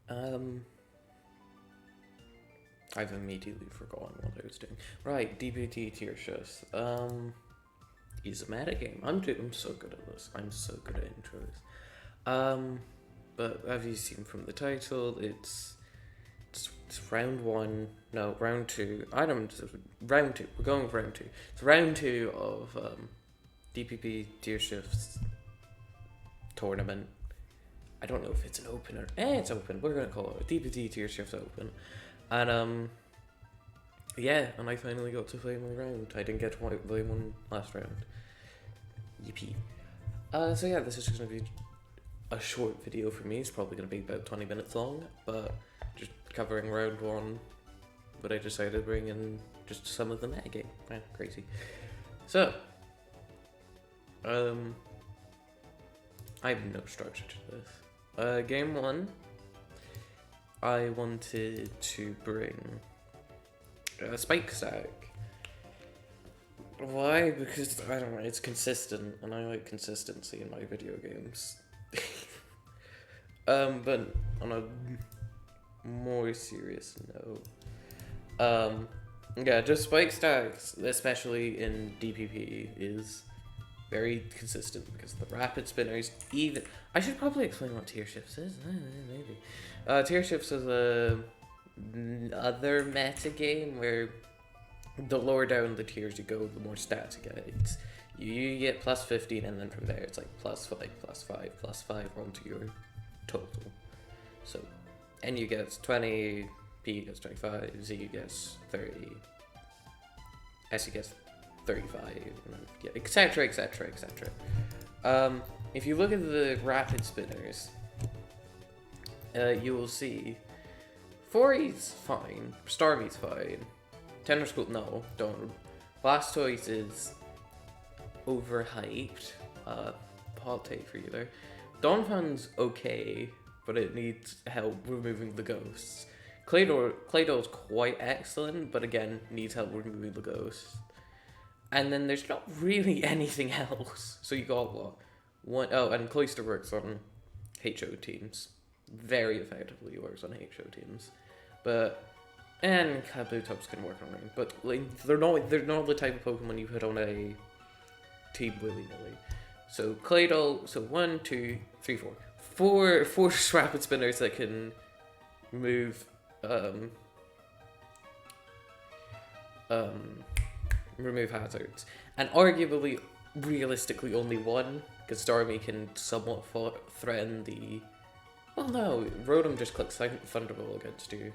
Um, I've immediately forgotten what I was doing. Right, DBT tier shifts. Is a meta game. I'm so good at this. I'm so good at intros. But as you've seen from the title, it's round one. No, round two. I don't. Round two. We're going with round two. It's round two of DPP tier shifts tournament. I don't know if it's an open or it's open. We're gonna call it a DPT tier shift open, and yeah, and I finally got to play my round. I didn't get to play one last round. Yippee. So yeah, this is just gonna be a short video for me. It's probably gonna be about 20 minutes long, but just covering round one. But I decided to bring in just some of the metagame. Crazy. So, I have no structure to this. Game one, I wanted to bring a spike stack. Why? Because, I don't know, it's consistent, and I like consistency in my video games. But on a more serious note, yeah, just spike stacks, especially in DPP, is very consistent because the rapid spinners, even I should probably explain what tier shifts is. Maybe tier shifts is a other meta game where the lower down the tiers you go, the more stats you get. You get plus 15, and then from there it's like plus 5, plus 5 onto your total. So, and you get 20, P gets 25, Z gets 30, S gets 35, yeah, etc, etc, etc. If you look at the rapid spinners, you will see 4E's fine, Starmie's fine, Tender School, no, don't. Blastoise is overhyped, hot take for you there. Donphan's okay, but it needs help removing the ghosts. Claydol's quite excellent, but again, needs help removing the ghosts. And then there's not really anything else. So you got what? And Cloyster works on HO teams. Very effectively works on HO teams. And Kabutops can work on rain. But like, they're not the type of Pokemon you put on a team willy-nilly. So Claydol, so 1, 2, 3, 4. Four rapid spinners that can move remove hazards, and arguably realistically only one, because Starmie can somewhat threaten the, well no, Rotom just clicks Thunderbolt against you.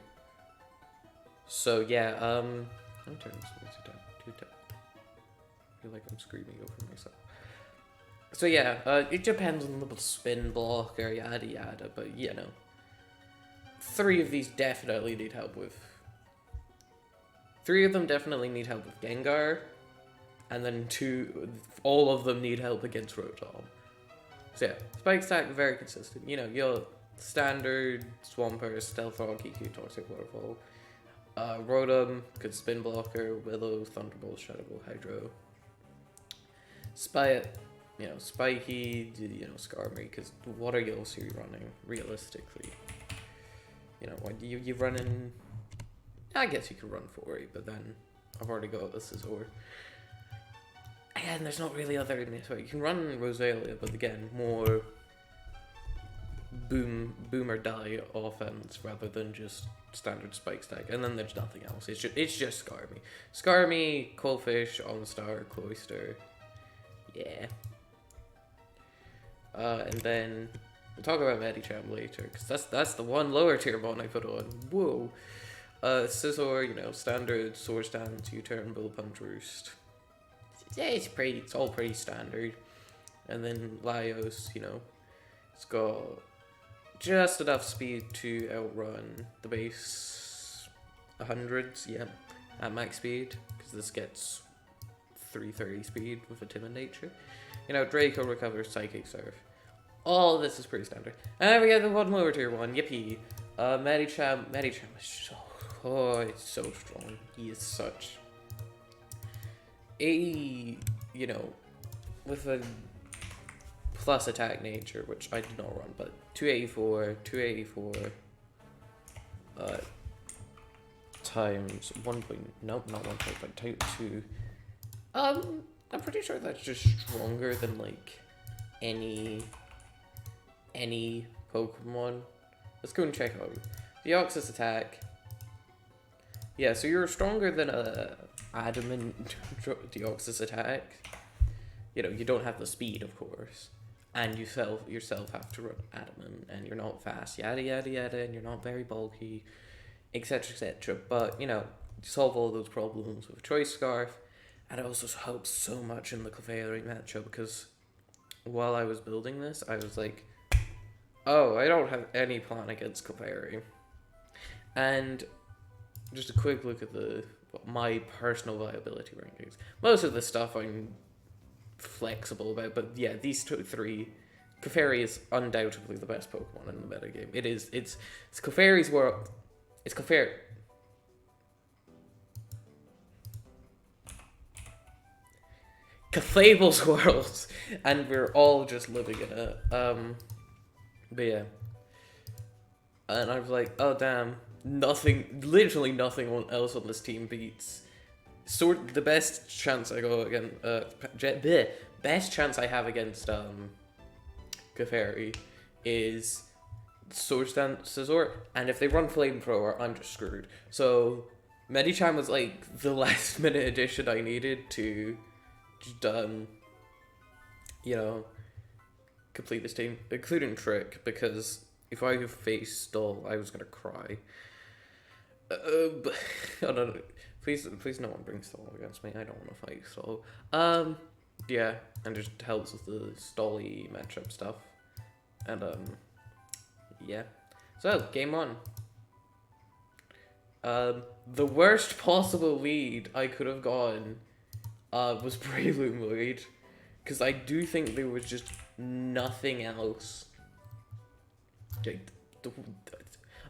So yeah, I'm turning this music down too down. I feel like I'm screaming over myself. So yeah, it depends on the spin block or yada yada, but you know, 3 of these definitely need help with. 3 of them definitely need help with Gengar, and then all of them need help against Rotom. So yeah, Spike Stack, very consistent. You know, your standard Swampert, Stealth Rock, EQ, Toxic Waterfall. Rotom, good spin blocker, Willow, Thunderbolt, Shadow Ball, Hydro. Spiky, you know, Skarmory, because what are you also running, realistically? You know, what you running? I guess you could run 4, but then I've already got this Scizor. Again, there's not really other in this way. You can run Roselia, but again, more boom or die offense rather than just standard spike stack. And then there's nothing else. It's just Skarmory, Qwilfish, OnStar, Cloyster. Yeah. And then we'll talk about Medicham later, because that's the one lower tier one I put on. Whoa. Scizor, you know, standard Swords Dance, U-turn, Bullet Punch, Roost. Yeah, it's all pretty standard. And then Laios, you know, it's got just enough speed to outrun the base 100s, yeah, at max speed, because this gets 330 speed with a timid nature. You know, Draco recovers Psychic Surf. All of this is pretty standard. And we get the one lower tier one, yippee. Medicham is it's so strong. He is such a, you know, with a plus attack nature, which I did not run, but 284, times 1 point, nope, not 1.5, type 2. I'm pretty sure that's just stronger than, like, any Pokemon. Let's go and check out Deoxys attack. Yeah, so you're stronger than a Adamant Deoxys attack. You know, you don't have the speed, of course. And you yourself have to run Adamant, and you're not fast, yada yada yada, and you're not very bulky, etc etc. But, you know, you solve all those problems with Choice Scarf. And it also helps so much in the Clefairy matchup, because while I was building this, I was like, oh, I don't have any plan against Clefairy. And just a quick look at my personal viability rankings. Most of the stuff I'm flexible about, but yeah, these three, Clefairy is undoubtedly the best Pokemon in the metagame. It's Clefairy's world. It's Clefairy. Clefable's world, and we're all just living in it. But yeah, and I was like, oh damn, literally nothing else on this team beats. The best chance I go again, best chance I have against Clefairy is Swords Dance Scizor, and if they run Flamethrower, I'm just screwed. So Medicham was like the last minute addition I needed to you know, complete this team, including Trick, because if I faced Stall, I was gonna cry. But I don't know. Please, no one bring Stall against me. I don't want to fight Stall. Yeah, and just helps with the Stolly matchup stuff, and yeah. So game on. The worst possible lead I could have gotten was Breloom lead, because I do think there was just nothing else.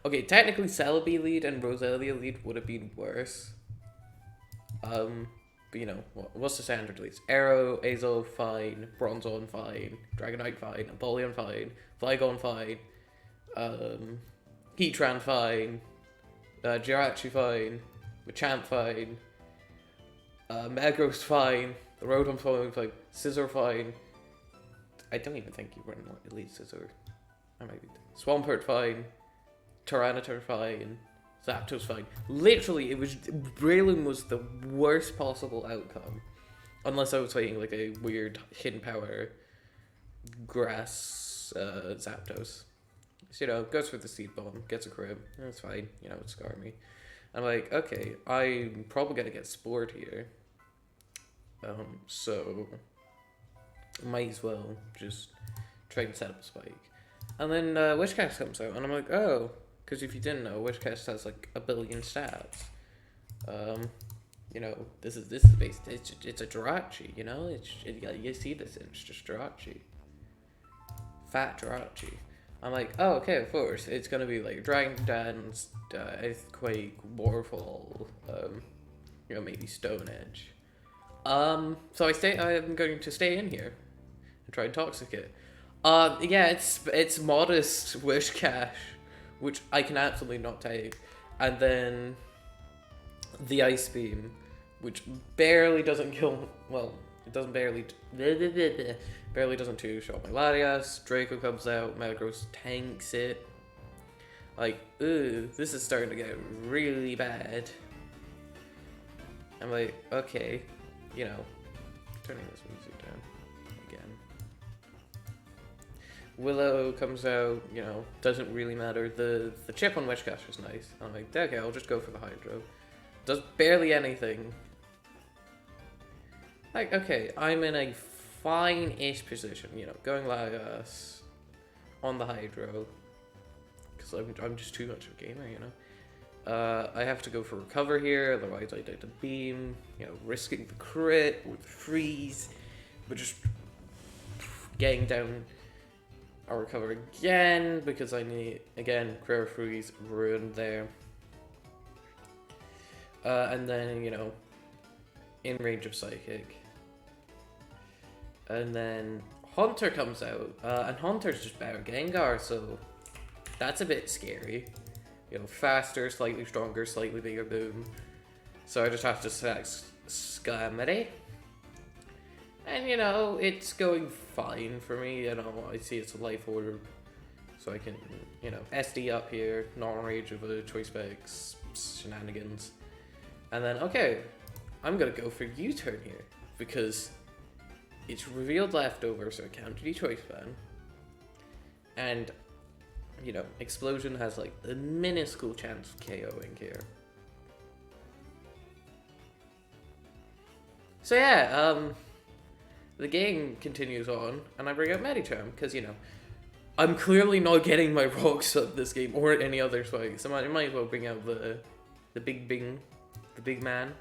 Okay, technically Celebi lead and Roselia lead would have been worse. But you know, what's the standard leads? Arrow, Azo, fine. Bronzong, fine. Dragonite, fine. Empoleon, fine. Flygon, fine. Heatran, fine. Jirachi, fine. Machamp, fine. Metagross, fine. The Rotom, fine. Scizor, fine. I don't even think you run Elite Scizor. I might be. Swampert, fine. Tyranitar, fine. Zapdos, fine. Literally, Breloom was the worst possible outcome. Unless I was fighting like a weird hidden power grass Zapdos. So, you know, goes for the Seed Bomb, gets a crib. That's fine. You know, it's Skarmy. I'm like, okay, I'm probably gonna get Spored here. So might as well just try and set up a spike. And then Wishcast comes out, and I'm like, oh, because if you didn't know, Wishcast has like 1 billion stats. You know, this is based. It's a Jirachi. You know, you see this, and it's just Jirachi. Fat Jirachi. I'm like, oh, okay, of course, it's gonna be like Dragon Dance, Earthquake, Warfall, you know, maybe Stone Edge. So I'm going to stay in here and try and Toxic it. Yeah, it's modest Wishcash, which I can absolutely not take, and then the Ice Beam, which barely doesn't kill. Well, it doesn't barely doesn't two-shot my Latias. Draco comes out. Metagross tanks it. Like, ooh, this is starting to get really bad. I'm like, okay. You know, turning this music down again. Willow comes out, you know, doesn't really matter. The chip on Wishcash is nice. I'm like, okay, I'll just go for the Hydro. Does barely anything. Like, okay, I'm in a fine-ish position, you know, going Latias on the Hydro. Because I'm just too much of a gamer, you know. I have to go for Recover here, otherwise I die to Beam, you know, risking the crit with Freeze, but just getting down a Recover again, because I need, again, Crit Freeze ruined there. And then, you know, in range of Psychic. And then Haunter comes out, and Haunter's just better Gengar, so that's a bit scary. you know, faster, slightly stronger, slightly bigger boom. So I just have to select Skarmory. And, you know, it's going fine for me. You know, I see it's a life orb. So I can, you know, SD up here, non-rage of a choice specs, shenanigans. And then, okay, I'm gonna go for U-turn here. Because it's revealed leftover, so it can't be choice ban. And, you know, Explosion has like a minuscule chance of KOing here. So yeah, the game continues on, and I bring up Medicham, because, you know, I'm clearly not getting my rocks up this game, or any other spikes. I might as well bring out the big bing, the big man.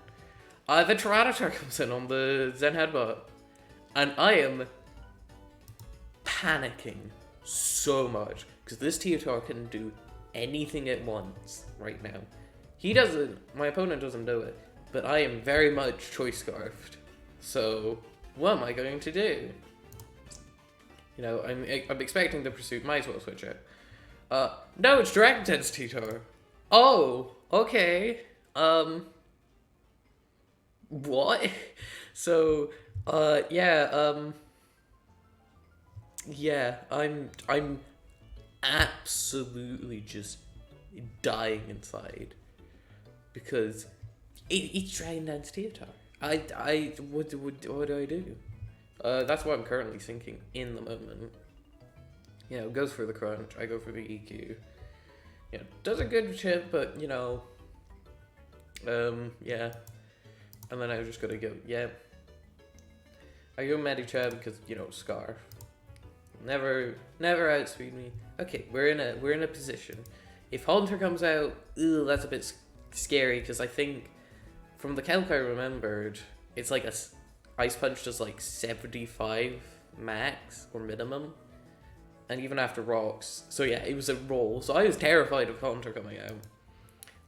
The Tyranitar comes in on the Zen Headbutt, and I am panicking so much, because this Tyranitar can do anything at once right now. He doesn't, my opponent doesn't know it, but I am very much Choice Scarfed. So, what am I going to do? You know, I'm expecting the Pursuit, might as well switch it. No, it's Dragon Dance Tyranitar. Oh, okay. What? So, yeah, yeah, I'm absolutely just dying inside. Because it's Dragon Dance Tyranitar. What do I do? That's what I'm currently thinking in the moment. You know, goes for the crunch, I go for the EQ. You know, does a good chip, but, you know, yeah. And then I was just gonna go, yeah. I go Medicham because, you know, Scarf. Never outspeed me. Okay, we're in a position. If Haunter comes out, ew, that's a bit scary, because I think from the calc I remembered, it's like Ice Punch does like 75 max or minimum, and even after rocks. So yeah, it was a roll. So I was terrified of Haunter coming out.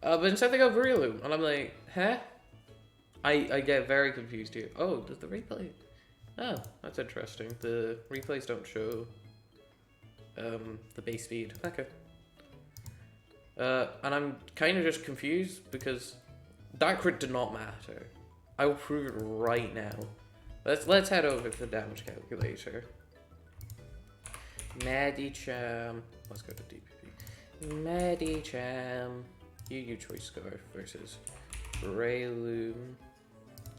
But instead they go Verilu, and I'm like, huh? I get very confused here. Oh, does the replay? Oh, that's interesting. The replays don't show the base speed. Okay. And I'm kind of just confused because that crit did not matter. I will prove it right now. Let's head over to the damage calculator. Medicham. Let's go to DPP. Medicham. UU Choice Scarf versus Breloom.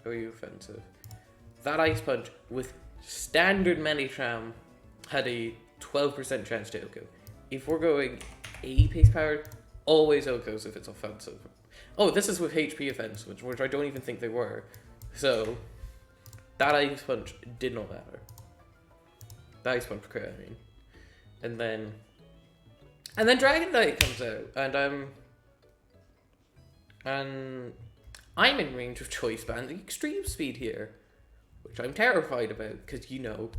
OU Offensive. That Ice Punch with standard Medicham had a 12% chance to OHKO. If we're going 80 pace powered, always OHKOs if it's offensive. Oh, this is with HP offensive, which I don't even think they were. So, that Ice Punch did not matter. The Ice Punch crit, I mean. And then Dragonite comes out, and I'm in range of Choice Band, the extreme speed here, which I'm terrified about, because, you know,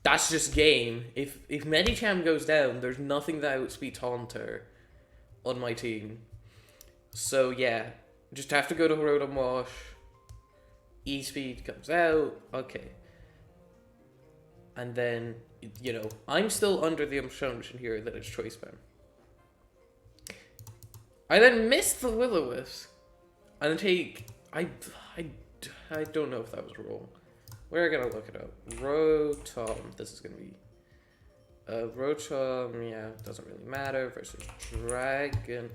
that's just game. If Medicham goes down, there's nothing that outspeeds Haunter on my team. So yeah, just have to go to Rotom Wash. E-Speed comes out, okay. And then, you know, I'm still under the assumption here that it's Choice Band. I then miss the Will-O-Wisp and take, I don't know if that was wrong. We're gonna look it up. Rotom, this is gonna be, Rotom, yeah, doesn't really matter, versus Dragon,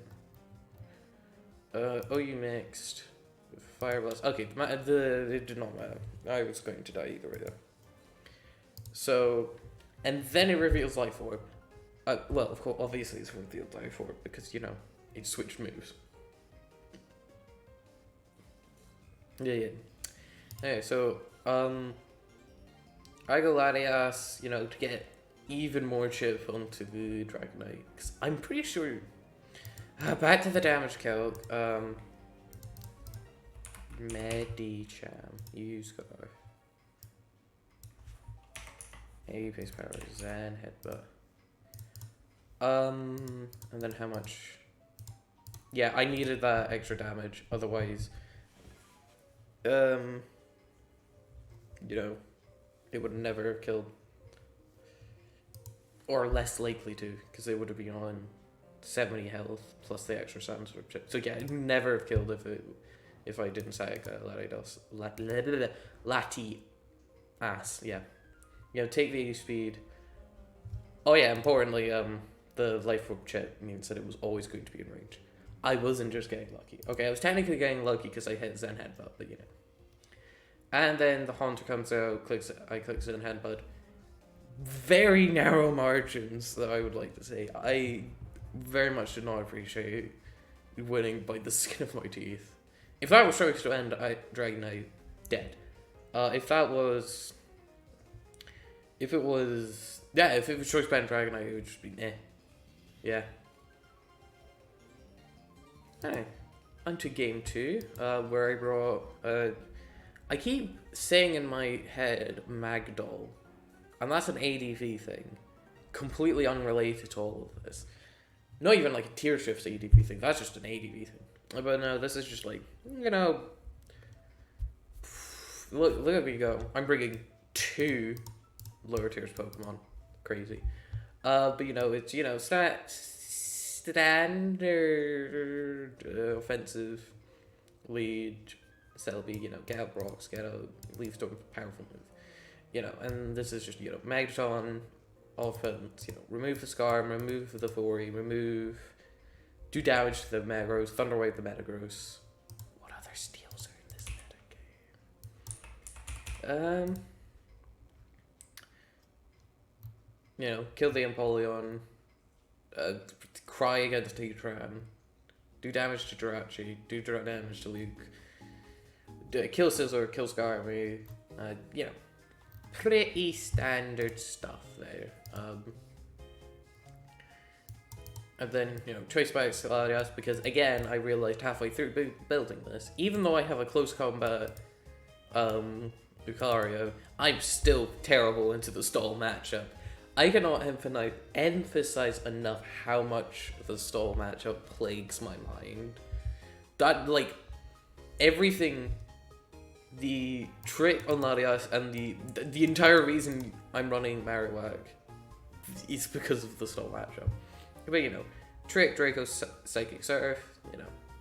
OU mixed, Fire Blast, okay, it did not matter. I was going to die either way though. So, and then it reveals Life Orb. Well, of course, obviously it's revealed Life Orb because, you know, it switched moves. Yeah. Okay, so, I go Latias, you know, to get even more chip onto the Dragonite. Because I'm pretty sure... back to the damage calc. Medicham. Use Scarf. 80 pace power. Zen Headbutt. And then how much... Yeah, I needed that extra damage. Otherwise... you know... It would never have killed. Or less likely to, because they would have been on 70 health plus the extra sandstorm chip. So yeah, I'd never have killed if I didn't say Lati ass. Yeah, take the 80 speed. Oh yeah, importantly, the life orb chip means that it was always going to be in range. I wasn't just getting lucky. Okay, I was technically getting lucky because I hit Zen Headbutt, but And then the Haunter comes out, I click Zen Headbutt. Very narrow margins, that I would like to say. I very much did not appreciate winning by the skin of my teeth. If that was Strokes to End, Dragonite, dead. If it was Strokes to End Dragonite, it would just be eh. Yeah. Alright, on to game 2, where I brought, I keep saying in my head Magdoll, and that's an ADV thing, completely unrelated to all of this. Not even like a tier shift ADV thing, that's just an ADV thing. But no, this is just like, look at me go. I'm bringing 2 lower tiers Pokemon. Crazy. But it's, standard offensive lead Celebi, get out Rocks, get out Leaf Storm, powerful move. And this is just, Magneton offense, remove the Scar, remove the Fori, do damage to the Metagross, Thunder Wave the Metagross. What other steals are in this meta game? Kill the Empoleon, cry against Heatran, do damage to Jirachi, do damage to Luke, kill Scizor, kill Skarmory, pretty standard stuff there. And then, Choice Spikes Latias, because again, I realized halfway through building this, even though I have a close combat Lucario, I'm still terrible into the stall matchup. I cannot emphasize enough how much the stall matchup plagues my mind. That, everything, the trick on Latias and the entire reason I'm running Marowak is because of the stall matchup. But, Trick, Draco, Psychic Surf,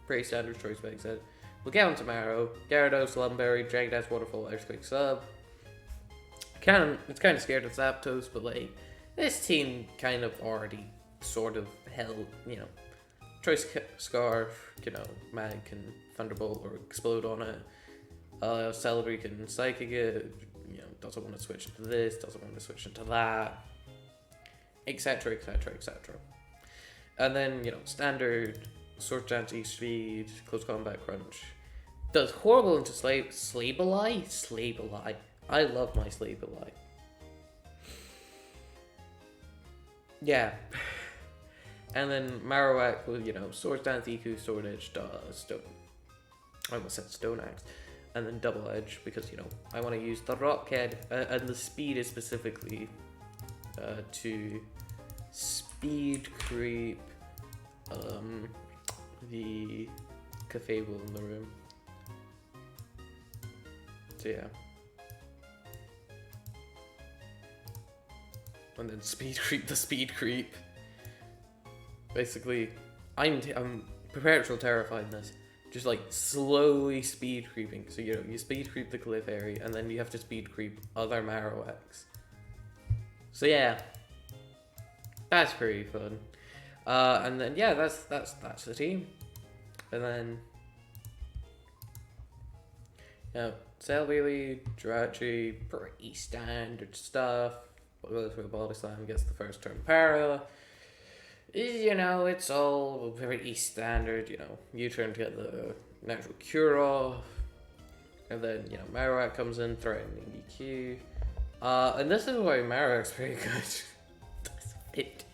pretty standard choice by set. We'll get on to Marrow, Gyarados, Lumberry, Dragon Dance, Waterfall, Earthquake Sub. It's kind of scared of Zapdos, but, this team kind of already sort of held, Choice Scarf, Mag can Thunderbolt or Explode on it. Celebi can Psychic it, doesn't want to switch into this, doesn't want to switch into that, etc, etc, etc. And then, standard Sword Dance Speed, Close Combat Crunch. Does horrible into Slaveli. I love my Slaveli. Yeah. And then Marowak with, Sword Dance EQ, Sword Edge, Stone. I almost said Stone Axe. And then Double Edge, because, I want to use the Rock Head, and the speed is specifically to speed creep the Clefable in the room. So yeah. And then speed creep the speed creep. Basically, I'm perpetual terrified this. Just slowly speed creeping. So you speed creep the Clefairy, and then you have to speed creep other Marowaks. So yeah. That's pretty fun. And then that's the team. And then Celebi, Jirachi, pretty standard stuff. Goes for a Body Slam, gets the first turn para. It's all pretty standard, U-turn to get the natural cure off. And then, Marowak comes in, threatening EQ. And this is why Marowak's pretty good. That's it.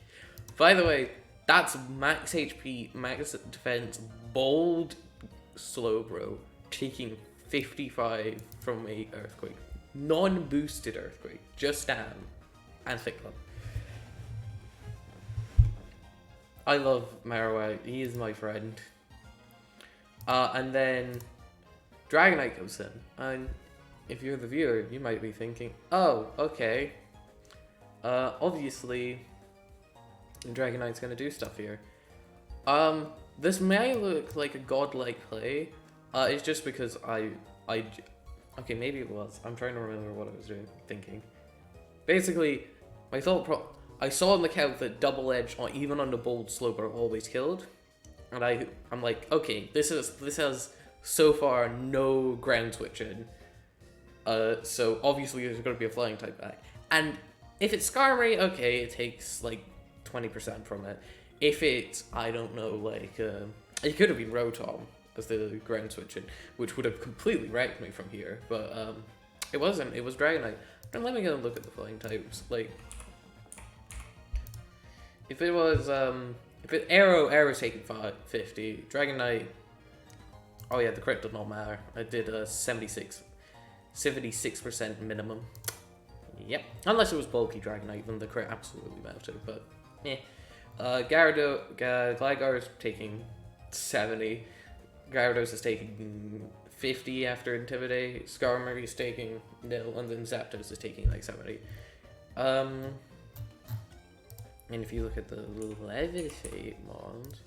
By the way, that's max HP, max defense, bold Slowbro, taking 55 from a Earthquake. Non-boosted Earthquake, just Stam and Thick Club. I love Marowak, he is my friend. And then Dragonite goes in, and if you're the viewer, you might be thinking, oh, okay. Obviously, Dragonite's gonna do stuff here. This may look like a godlike play. It's just because okay, maybe it was. I'm trying to remember what I was thinking. Basically, I saw in the count that double edge, or even on the bold slope, are always killed, and I'm like, okay, this has so far no ground switching. So obviously there's going to be a flying type back, and if it's Skarmory, okay, it takes like 20% from it. If it's, I don't know, like it could have been Rotom as the ground switching, which would have completely wrecked me from here, but it wasn't. It was Dragonite. And let me go and look at the flying types. Like, if it was Arrow's taking 50, Dragonite. Oh yeah, the crit did not matter. I did a 76% minimum. Yep. Unless it was bulky Dragonite, then the crit absolutely mattered. But yeah. Gligar is taking 70. Gyarados is taking 50 after Intimidate. Skarmory is taking 0, and then Zapdos is taking like 70. And if you look at the Levitate Mons,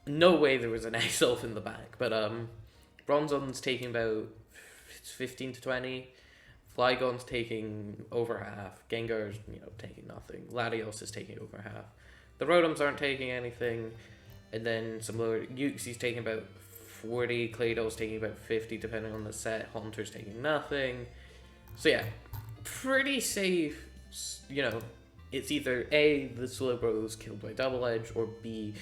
no way there was an X-Elf in the back, but Bronzon's taking about 15 to 20. Flygon's taking over half. Gengar's, taking nothing. Latios is taking over half. The Rotoms aren't taking anything. And then some lower Uxie's taking about 40. Claydol's taking about 50, depending on the set. Haunter's taking nothing. So yeah, pretty safe. It's either A, the Slowbro's killed by Double Edge, or B,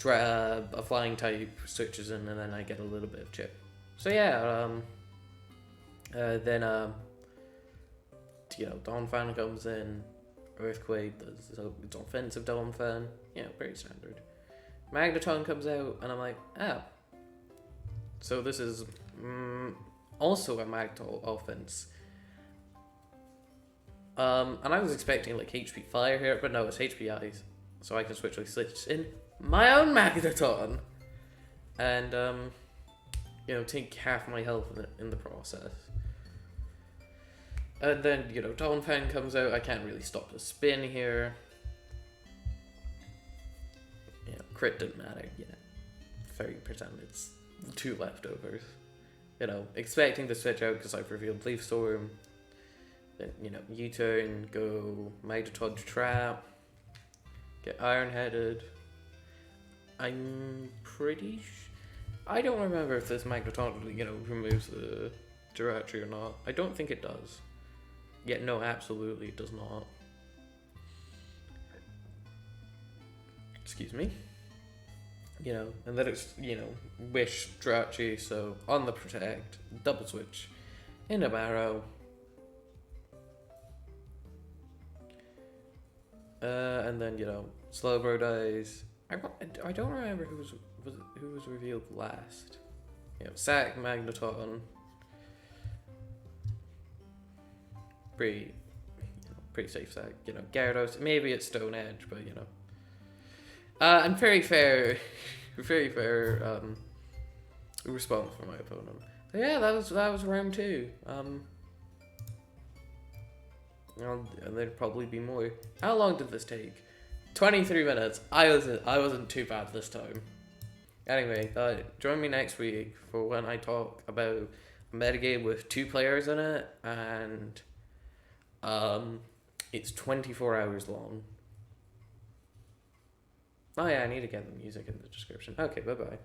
a flying type switches in, and then I get a little bit of chip. So yeah, then Donphan comes in, Earthquake does its offensive Donphan, pretty standard. Magneton comes out, and I'm like, so this is also a Magneton offense. And I was expecting like HP Fire here, but no, it's HP Ice, so I can switch in my own Magneton, and take half my health in the process. And then, Donphan comes out. I can't really stop the spin here. Crit didn't matter, 30%, it's 2 leftovers. Expecting to switch out because I've revealed Leaf Storm. Then, U-turn, go Magneton Trap, get Iron-Headed. I'm pretty I don't remember if this Magneton, removes the Jirachi or not. I don't think it does. Yeah, no, absolutely it does not. Excuse me. And then it's, Wish, Jirachi, so on the Protect, double switch, into Barrow. And then, Slowbro dies. I don't remember who was revealed last. Sack, Magneton. Pretty safe Sack. Gyarados. Maybe it's Stone Edge, but and very fair response from my opponent. So yeah, that was round 2. And there'd probably be more. How long did this take? 23 minutes. I wasn't too bad this time. Anyway, join me next week for when I talk about a metagame with 2 players in it, and it's 24 hours long. Oh yeah, I need to get the music in the description. Okay, bye bye.